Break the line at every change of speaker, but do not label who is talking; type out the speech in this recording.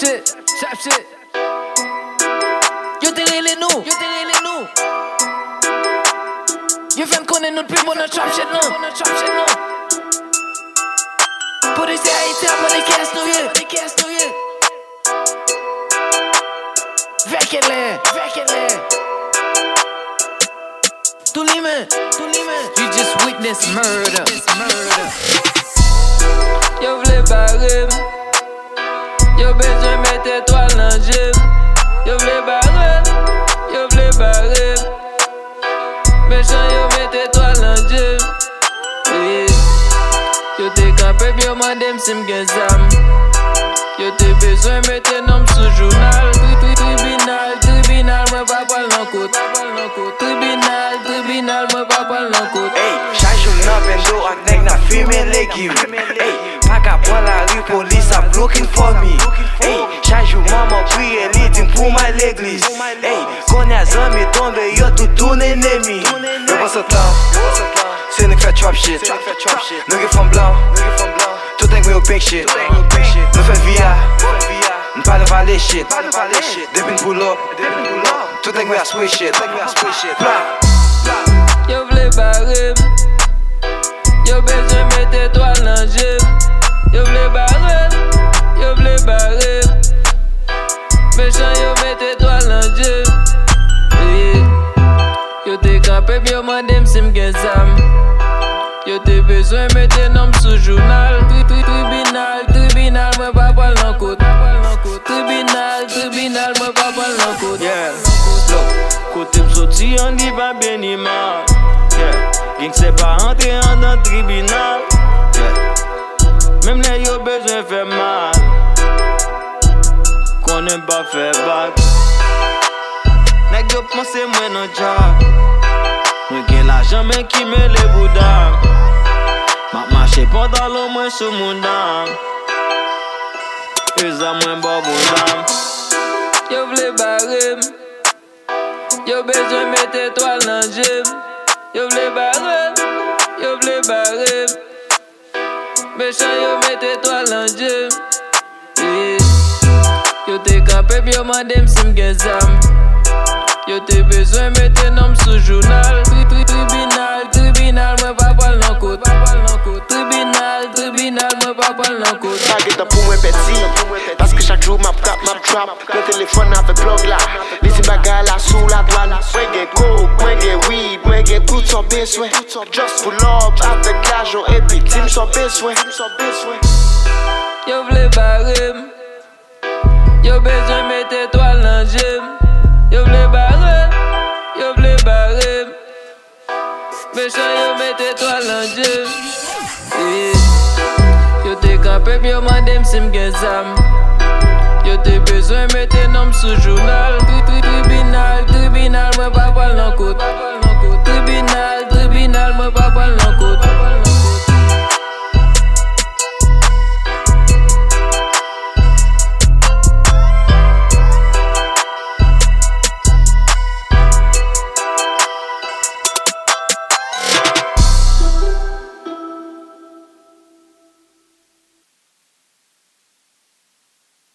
shit. Yo te rele nou. Yo fèm konen nou pi bon nan trap shit nou. Polisi Haiti apon de kes nou ye. Vekele. Tout li men. You just witness murder. Yo vle barem. Yo bezwen met etwal nan jem. Yo vle barem. Méchant yo met etwal nan jem. Yo te kampe yo mandem sim gen zam. Yo te bezwen mette nom sou journal. Tribunal mwen pa pal nan kout. Tribunal mwen pa pal nan kout.
Chak jou nan bendo ak neg na filme legim. Pak ap pran la ri, polis ap looking for me. Chak jou maman priye li din pou my l'eglis. Konya zami tombe yo tout tourne enemi. Yo bon se tan, se nek fè trap shit. Nou ge fon blan, tout denk we yo big shit. Nou fè via, nou pale vale shit. Depin pull up, tout denk we a switch shit.
Yo vle barem. Yo bezwen met etwal nan jem. Yo vle barem. Méchant yo met etwal nan jem. Yo te kampe yo mandem sim gen zam. Yo te bezwen mette nom sou journal. Tribunal mwen pa pal nan kout. Tribunal mwen pa pal nan kout.
Kote m soti an di pa beni mal. Geng se pa entre an dan tribunal. Mem le yo bezwen fè mal. Konen pa fè bak. Nek yo pense mwen nan jak. Mwen gen l'ajan men ki me le boudam. Mak mache pantalon mwen sou moun dam. E zan mwen bo boudam.
Yo vle barem. Yo bezwen met etwal nan jem. Yo vle barem. Méchant yo met etwal nan jem. Yo te kampe yo mandem sim gen zam. Yo te bezwen mette nom sou journal. Tribunal mwen pa pal nan kout. Tribunal mwen pa pal nan kout.
Target pou mwen peti, paske chak jou map trap. Mwen telefon avek blog la, lisi bagay la sou la douane. Mwen gen coke, mwen gen weed, mwen gen tout son beswen. Just pull up avek l'ajon epi tim son beswen.
Yo vle barem. Yo bezwen mette etwal nan jem. Yo vle barem. Méchant yo mette etwal nan jem. Yo te kampe yo mandem sim gen zam. Yo te bezwen mette nom sou journal. Tribunal